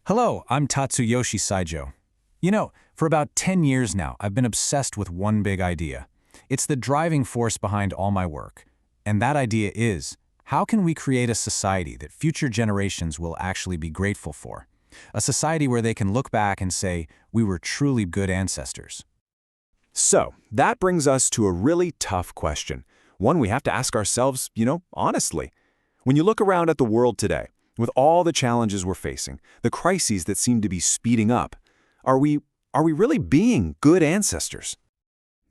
Hello, I'm Tatsuyoshi Saijo. For about 10 years now, I've been obsessed with one big idea. It's the driving force behind all my work. And that idea is, how can we create a society that future generations will actually be grateful for? A society where they can look back and say, we were truly good ancestors. So, that brings us to a really tough question. One we have to ask ourselves, honestly. When you look around at the world today, with all the challenges we're facing, the crises that seem to be speeding up, are we really being good ancestors?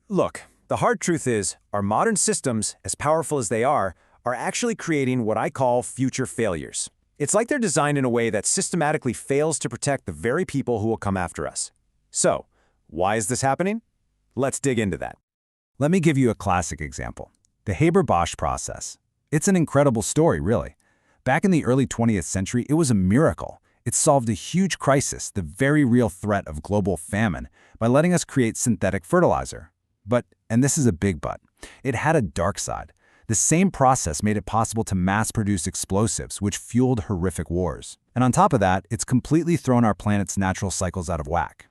Look, the hard truth is, our modern systems, as powerful as they are actually creating what I call future failures. It's like they're designed in a way that systematically fails to protect the very people who will come after us. So, why is this happening? Let's dig into that. Let me give you a classic example. The Haber-Bosch process. It's an incredible story, really. Back in the early 20th century, it was a miracle. It solved a huge crisis, the very real threat of global famine, by letting us create synthetic fertilizer. But, and this is a big but, it had a dark side. The same process made it possible to mass-produce explosives, which fueled horrific wars. And on top of that, it's completely thrown our planet's natural cycles out of whack.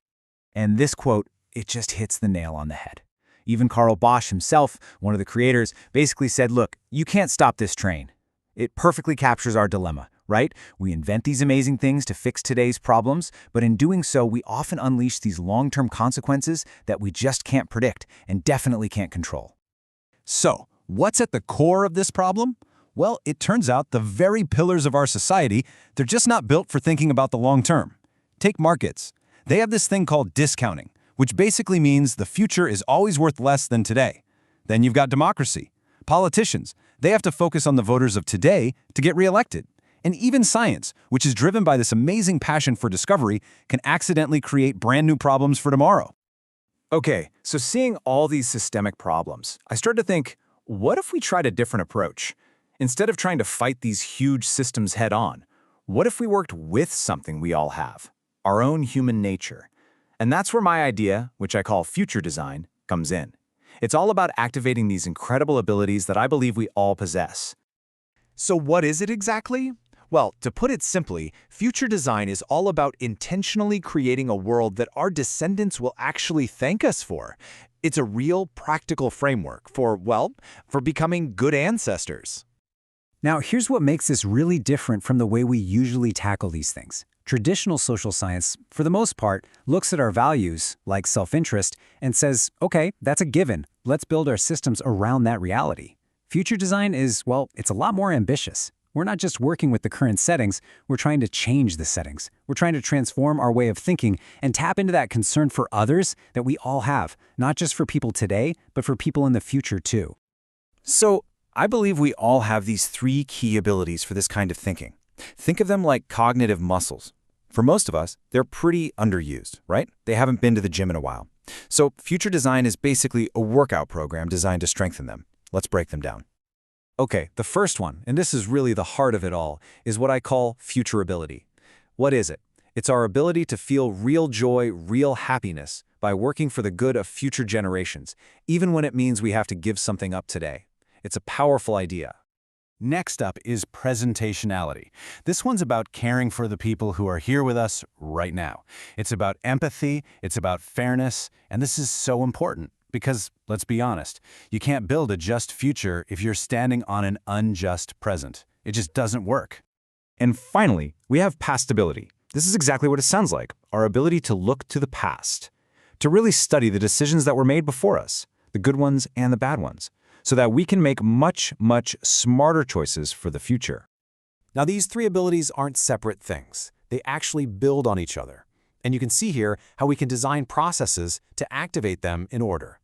And this quote, it just hits the nail on the head. Even Carl Bosch himself, one of the creators, basically said, look, you can't stop this train. It perfectly captures our dilemma, right? We invent these amazing things to fix today's problems, but in doing so, we often unleash these long-term consequences that we just can't predict and definitely can't control. So, what's at the core of this problem? Well, it turns out the very pillars of our society, they're just not built for thinking about the long term. Take markets. They have this thing called discounting, which basically means the future is always worth less than today. Then you've got democracy. Politicians, they have to focus on the voters of today to get reelected. And even science, which is driven by this amazing passion for discovery, can accidentally create brand new problems for tomorrow. Okay, so seeing all these systemic problems, I started to think, what if we tried a different approach? Instead of trying to fight these huge systems head on, what if we worked with something we all have, our own human nature? And that's where my idea, which I call future design, comes in. It's all about activating these incredible abilities that I believe we all possess. So what is it exactly? Well, to put it simply, future design is all about intentionally creating a world that our descendants will actually thank us for. It's a real, practical framework for becoming good ancestors. Now, here's what makes this really different from the way we usually tackle these things. Traditional social science, for the most part, looks at our values, like self-interest, and says, okay, that's a given. Let's build our systems around that reality. Future design is, it's a lot more ambitious. We're not just working with the current settings, we're trying to change the settings. We're trying to transform our way of thinking and tap into that concern for others that we all have, not just for people today, but for people in the future too. So, I believe we all have these three key abilities for this kind of thinking. Think of them like cognitive muscles. For most of us, they're pretty underused, right? They haven't been to the gym in a while. So future design is basically a workout program designed to strengthen them. Let's break them down. Okay, the first one, and this is really the heart of it all, is what I call futurability. What is it? It's our ability to feel real joy, real happiness by working for the good of future generations, even when it means we have to give something up today. It's a powerful idea. Next up is presentationality. This one's about caring for the people who are here with us right now. It's about empathy, it's about fairness, and this is so important because, let's be honest, you can't build a just future if you're standing on an unjust present. It just doesn't work. And finally, we have pastability. This is exactly what it sounds like, our ability to look to the past, to really study the decisions that were made before us, the good ones and the bad ones, so that we can make much, much smarter choices for the future. Now, these three abilities aren't separate things. They actually build on each other. And you can see here how we can design processes to activate them in order.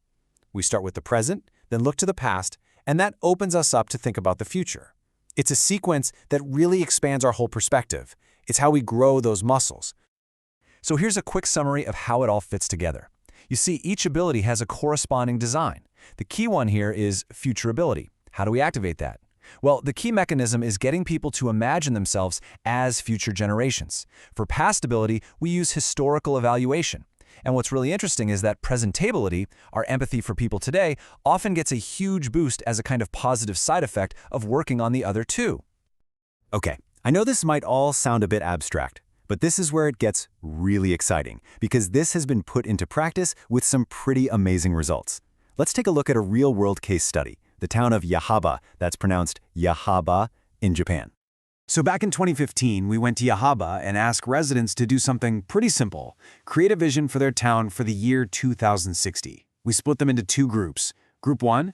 We start with the present, then look to the past, and that opens us up to think about the future. It's a sequence that really expands our whole perspective. It's how we grow those muscles. So here's a quick summary of how it all fits together. You see, each ability has a corresponding design. The key one here is futurability. How do we activate that? Well, the key mechanism is getting people to imagine themselves as future generations. For pastability, we use historical evaluation. And what's really interesting is that presentability, our empathy for people today, often gets a huge boost as a kind of positive side effect of working on the other two. Okay, I know this might all sound a bit abstract, But this is where it gets really exciting, because this has been put into practice with some pretty amazing results. Let's take a look at a real-world case study, the town of Yahaba, that's pronounced Yahaba, in Japan. So back in 2015, we went to Yahaba and asked residents to do something pretty simple: create a vision for their town for the year 2060. We split them into two groups. Group 1,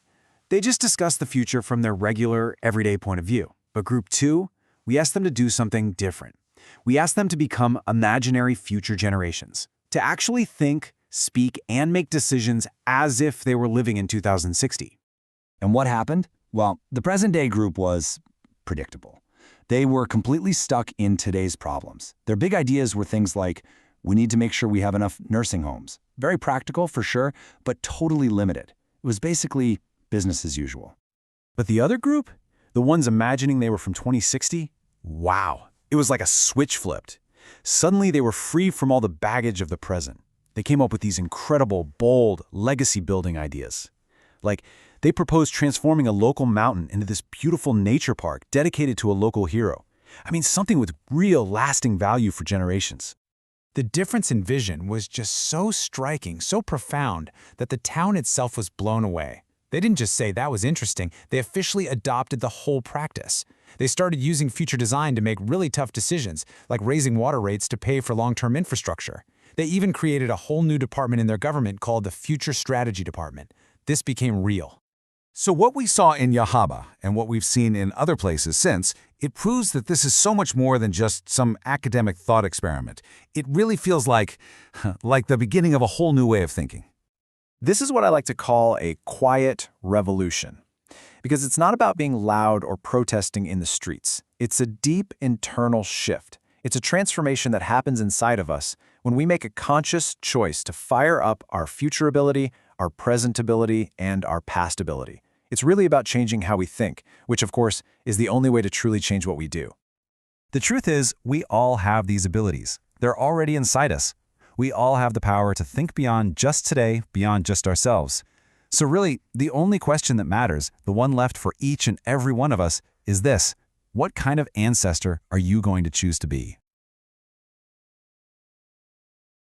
they just discussed the future from their regular, everyday point of view. But Group 2, we asked them to do something different. We asked them to become imaginary future generations, to actually think, speak, and make decisions as if they were living in 2060. And what happened? Well, the present-day group was predictable. They were completely stuck in today's problems. Their big ideas were things like, we need to make sure we have enough nursing homes. Very practical, for sure, but totally limited. It was basically business as usual. But the other group, the ones imagining they were from 2060, wow, it was like a switch flipped. Suddenly they were free from all the baggage of the present. They came up with these incredible, bold, legacy-building ideas. Like, they proposed transforming a local mountain into this beautiful nature park dedicated to a local hero. I mean, something with real, lasting value for generations. The difference in vision was just so striking, so profound, that the town itself was blown away. They didn't just say that was interesting, they officially adopted the whole practice. They started using future design to make really tough decisions, like raising water rates to pay for long-term infrastructure. They even created a whole new department in their government called the Future Strategy Department. This became real. So what we saw in Yahaba and what we've seen in other places since, it proves that this is so much more than just some academic thought experiment. It really feels like the beginning of a whole new way of thinking. This is what I like to call a quiet revolution. Because it's not about being loud or protesting in the streets. It's a deep internal shift. It's a transformation that happens inside of us when we make a conscious choice to fire up our futurability, our presentability, and our pastability. It's really about changing how we think, which, of course, is the only way to truly change what we do. The truth is, we all have these abilities. They're already inside us. We all have the power to think beyond just today, beyond just ourselves. So really, the only question that matters, the one left for each and every one of us, is this: what kind of ancestor are you going to choose to be?